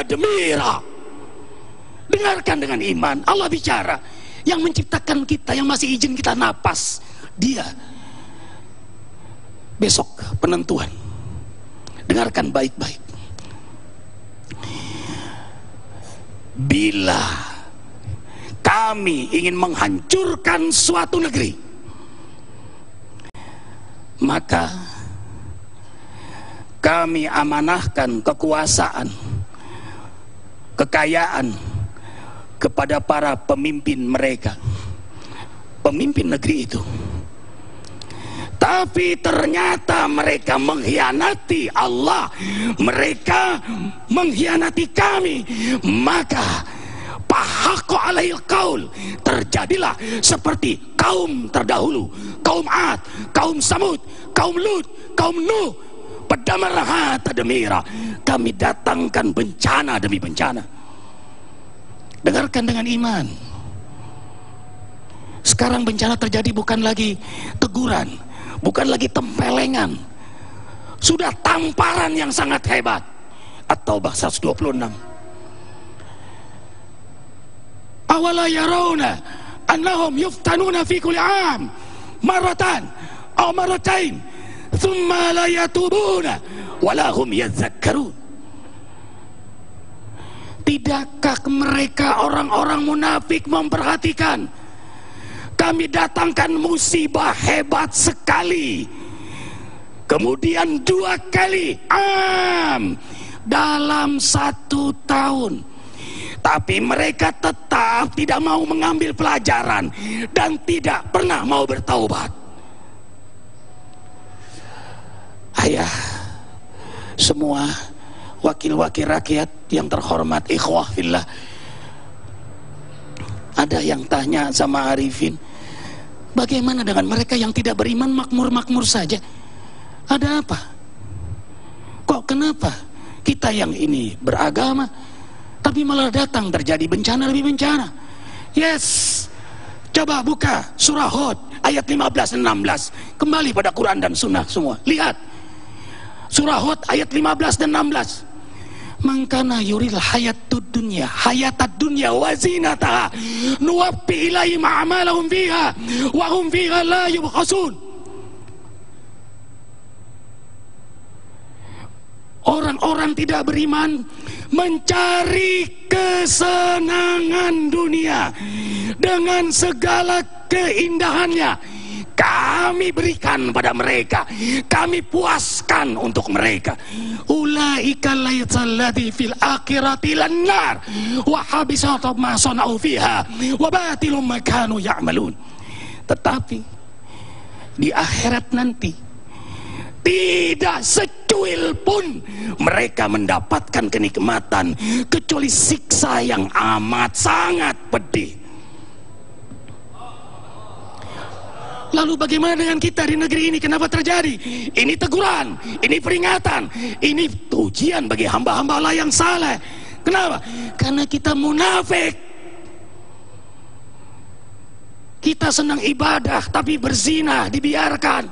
tadmira. Dengarkan dengan iman. Allah bicara, yang menciptakan kita, yang masih izin kita napas, Dia. Besok penentuan. Dengarkan baik-baik. Bila kami ingin menghancurkan suatu negeri, maka kami amanahkan kekuasaan, kekayaan kepada para pemimpin mereka, pemimpin negeri itu. Tapi ternyata mereka mengkhianati Allah, mereka mengkhianati kami, maka fahaqqa alaihil qaul, terjadilah seperti kaum terdahulu, kaum Ad, kaum Samud, kaum Lut, kaum Nuh. Padamaraha tadmira, kami datangkan bencana demi bencana. Dengarkan dengan iman. Sekarang bencana terjadi bukan lagi teguran, bukan lagi tempelengan, sudah tamparan yang sangat hebat. At-Taubah 126. Awala yarawna annahum yuftanuna fi kulli am maratan aw maratain thumma la yatubuna wala hum yadhakkarun. Tidakkah mereka orang-orang munafik memperhatikan, kami datangkan musibah hebat sekali, kemudian 2 kali dalam 1 tahun, tapi mereka tetap tidak mau mengambil pelajaran dan tidak pernah mau bertaubat. Ayah, semua wakil-wakil rakyat yang terhormat, ikhwah fillah, ada yang tanya sama Arifin, bagaimana dengan mereka yang tidak beriman, makmur-makmur saja? Ada apa? Kok kenapa kita yang ini beragama tapi malah datang terjadi bencana lebih bencana? Yes, coba buka surah Hud ayat 15 dan 16. Kembali pada Quran dan Sunnah semua. Lihat surah Hud ayat 15 dan 16. Mangkana yuril hayatad dunya wa zinataha nuwaffi ilaihim a'malahum fiha wa hum fiha la yubkhasun. Orang-orang tidak beriman mencari kesenangan dunia dengan segala keindahannya. Kami berikan pada mereka, kami puaskan untuk mereka. Ulaika laysalladzi fil akhirati lannar wa habisa ma sana'u fiha wa batilum ma kanu ya'malun. Tetapi di akhirat nanti tidak secuil pun mereka mendapatkan kenikmatan kecuali siksa yang amat sangat pedih. Lalu bagaimana dengan kita di negeri ini? Kenapa terjadi? Ini teguran, ini peringatan, ini ujian bagi hamba-hamba Allah yang saleh. Kenapa? Karena kita munafik. Kita senang ibadah tapi berzina dibiarkan.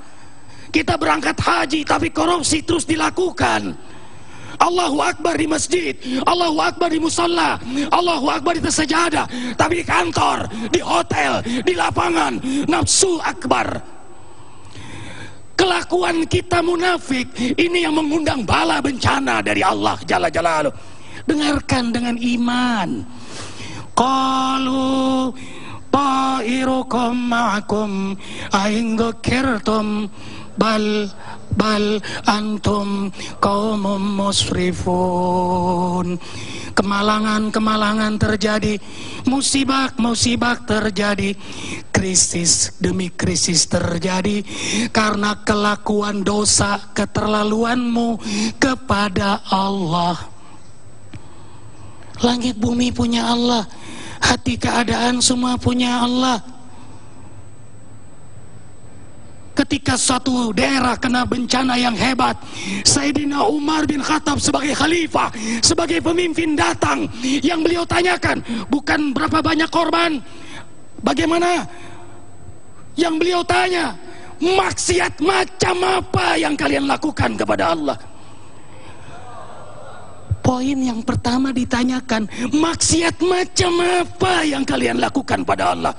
Kita berangkat haji tapi korupsi terus dilakukan. Allahu Akbar di masjid, Allahu Akbar di musalla, Allahu Akbar di sajadah, tapi di kantor, di hotel, di lapangan, nafsu akbar. Kelakuan kita munafik ini yang mengundang bala bencana dari Allah Jalla Jalaluh. Dengarkan dengan iman. Qalu ta'irukum ma'akum ain dzukirtum bal antum qaumum musrifun. Kemalangan terjadi, musibah terjadi, krisis demi krisis terjadi karena kelakuan dosa keterlaluanmu kepada Allah. Langit bumi punya Allah, hati keadaan semua punya Allah. Ketika suatu daerah kena bencana yang hebat, Sayyidina Umar bin Khattab sebagai khalifah, sebagai pemimpin datang. Yang beliau tanyakan bukan berapa banyak korban, bagaimana? Yang beliau tanya, maksiat macam apa yang kalian lakukan kepada Allah? Poin yang pertama ditanyakan, maksiat macam apa yang kalian lakukan pada Allah?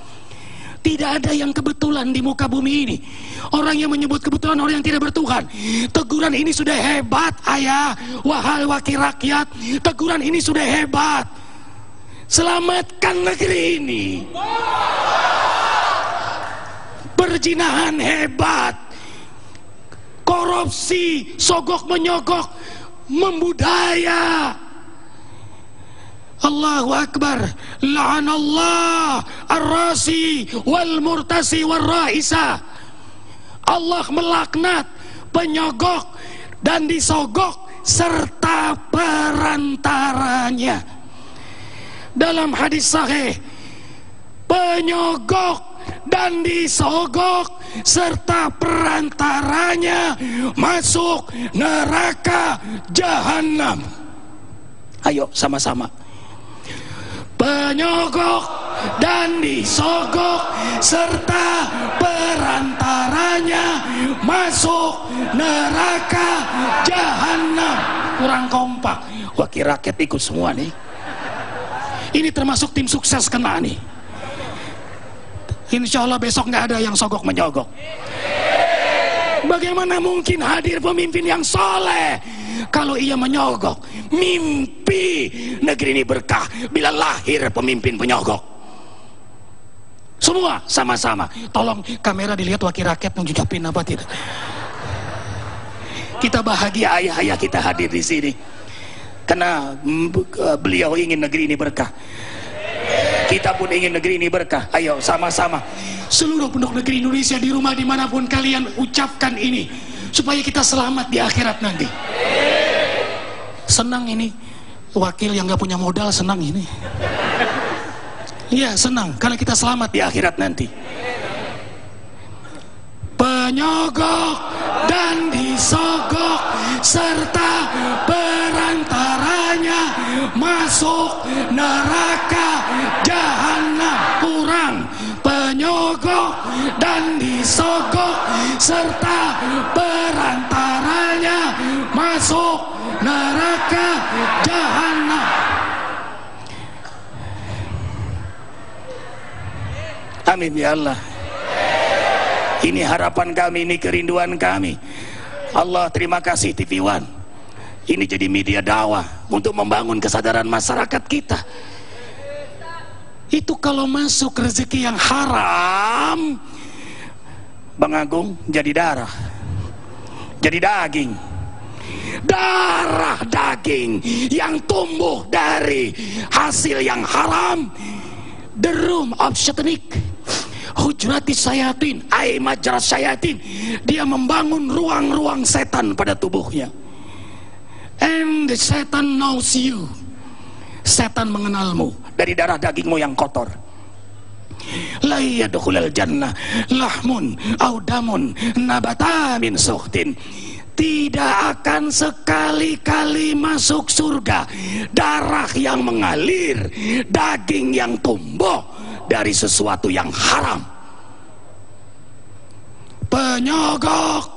Tidak ada yang kebetulan di muka bumi ini. Orang yang menyebut kebetulan orang yang tidak bertuhan. Teguran ini sudah hebat, ayah, wahai wakil rakyat. Teguran ini sudah hebat. Selamatkan negeri ini. Perzinahan hebat. Korupsi, sogok menyogok membudaya. Allahu Akbar. La'anallah ar-rasi wal murtasi wal raisa. Allah melaknat penyogok dan disogok serta perantaranya. Dalam hadis sahih, penyogok dan disogok serta perantaranya masuk neraka jahanam. Ayo sama-sama. Penyogok dan disogok serta perantaranya masuk neraka jahanam. Kurang kompak. Wakil rakyat ikut semua nih. Ini termasuk tim sukses kena nih. Insya Allah besok nggak ada yang sogok menyogok. Bagaimana mungkin hadir pemimpin yang soleh kalau ia menyogok? Mimpi negeri ini berkah bila lahir pemimpin penyogok. Semua sama-sama. Tolong kamera dilihat wakil rakyat mengucapin apa tidak. Kita bahagia ayah-ayah kita hadir di sini karena beliau ingin negeri ini berkah. Kita pun ingin negeri ini berkah. Ayo sama-sama. Seluruh penduduk negeri Indonesia di rumah dimanapun kalian ucapkan ini supaya kita selamat di akhirat nanti. Senang ini wakil yang gak punya modal, senang ini. Iya senang karena kita selamat di akhirat nanti. Penyogok dan disogok serta perantaranya masuk neraka jahanam. Kurang. Penyogok dan disogok serta perantaranya masuk neraka jahanam. Amin ya Allah. Ini harapan kami, ini kerinduan kami. Allah terima kasih TV One. Ini jadi media dakwah untuk membangun kesadaran masyarakat kita. Itu kalau masuk rezeki yang haram, Bang Agung, jadi darah, jadi daging. Darah daging yang tumbuh dari hasil yang haram. The room of satanic, hujrati sayatin, ay majras sayatin. Dia membangun ruang-ruang setan pada tubuhnya. And the setan knows you. Setan mengenalmu dari darah dagingmu yang kotor. La yadkhulul jannah lahmun aw damun nabata min suhtin. Tidak akan sekali-kali masuk surga darah yang mengalir, daging yang tumbuh dari sesuatu yang haram. Penyogok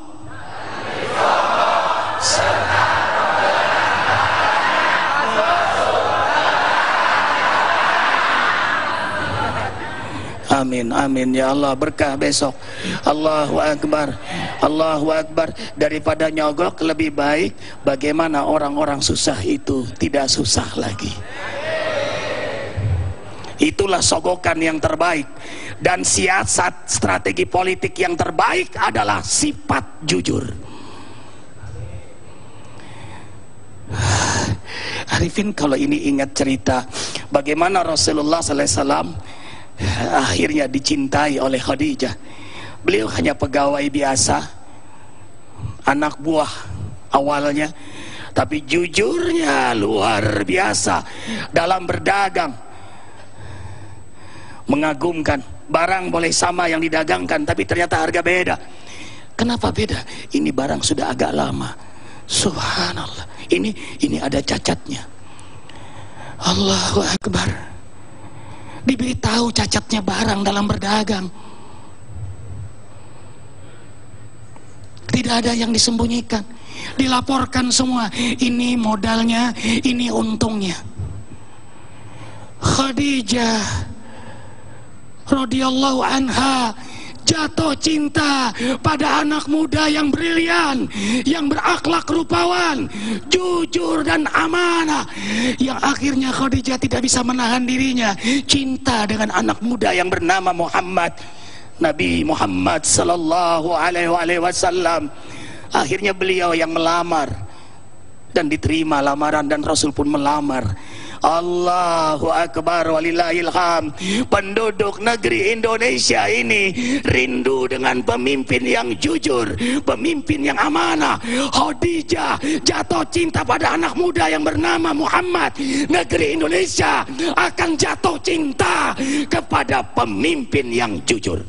amin, amin ya Allah, berkah besok. Allahu Akbar, Allahu Akbar. Daripada nyogok lebih baik bagaimana orang-orang susah itu tidak susah lagi. Itulah sogokan yang terbaik. Dan siasat strategi politik yang terbaik adalah sifat jujur. Arifin kalau ini ingat cerita bagaimana Rasulullah SAW akhirnya dicintai oleh Khadijah. Beliau hanya pegawai biasa, anak buah awalnya, tapi jujurnya luar biasa dalam berdagang, mengagumkan. Barang boleh sama yang didagangkan, tapi ternyata harga beda. Kenapa beda? Ini barang sudah agak lama. Subhanallah. Ini ada cacatnya. Allahu Akbar. Diberitahu cacatnya barang dalam berdagang. Tidak ada yang disembunyikan. dilaporkan semua. Ini modalnya, ini untungnya. Khadijah radhiyallahu anha jatuh cinta pada anak muda yang brilian, yang berakhlak rupawan, jujur dan amanah, yang akhirnya Khadijah tidak bisa menahan dirinya, cinta dengan anak muda yang bernama Muhammad, Nabi Muhammad sallallahu alaihi wasallam. Akhirnya beliau yang melamar dan diterima lamaran, dan Rasul pun melamar. Allahu Akbar walillahil hamd. Penduduk negeri Indonesia ini rindu dengan pemimpin yang jujur, pemimpin yang amanah. Khadijah jatuh cinta pada anak muda yang bernama Muhammad. Negeri Indonesia akan jatuh cinta kepada pemimpin yang jujur.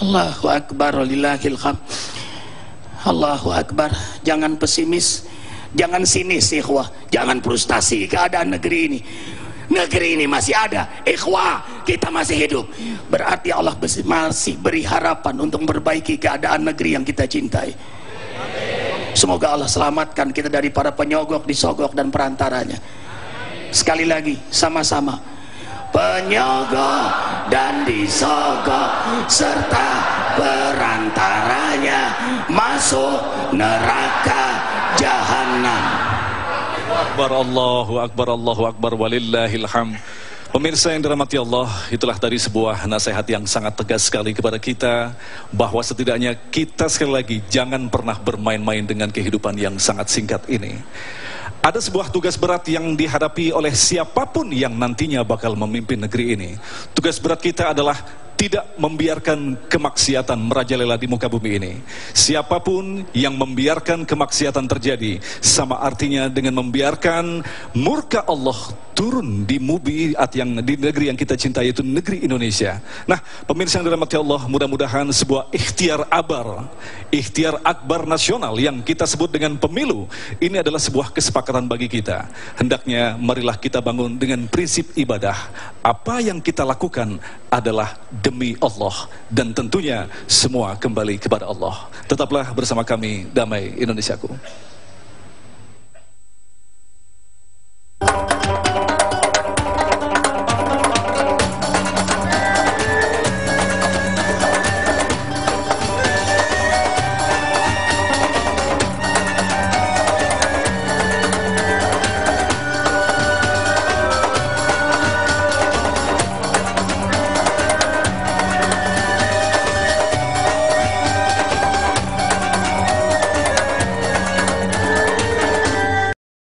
Allahu Akbar walillahil hamd. Allahu Akbar. Jangan pesimis, jangan sinis ikhwah, jangan frustasi keadaan negeri ini. Negeri ini masih ada, ikhwah, kita masih hidup. Berarti Allah masih beri harapan untuk memperbaiki keadaan negeri yang kita cintai. Semoga Allah selamatkan kita dari para penyogok, disogok dan perantaranya. Sekali lagi sama-sama, penyogok dan disogok serta perantaranya masuk neraka jahanam. Akbar, Allahu Akbar, Allahu Akbar walillahil hamd. Pemirsa yang dirahmati Allah, itulah tadi sebuah nasihat yang sangat tegas sekali kepada kita, bahwa setidaknya kita sekali lagi jangan pernah bermain-main dengan kehidupan yang sangat singkat ini. Ada sebuah tugas berat yang dihadapi oleh siapapun yang nantinya bakal memimpin negeri ini. Tugas berat kita adalah tidak membiarkan kemaksiatan merajalela di muka bumi ini. Siapapun yang membiarkan kemaksiatan terjadi, sama artinya dengan membiarkan murka Allah turun di di negeri yang kita cintai, itu negeri Indonesia. Nah, pemirsa yang dirahmati Allah, mudah-mudahan sebuah ikhtiar akbar nasional yang kita sebut dengan pemilu, ini adalah sebuah kesepakatan bagi kita. Hendaknya marilah kita bangun dengan prinsip ibadah. Apa yang kita lakukan adalah demi Allah, dan tentunya semua kembali kepada Allah. Tetaplah bersama kami, Damai Indonesiaku.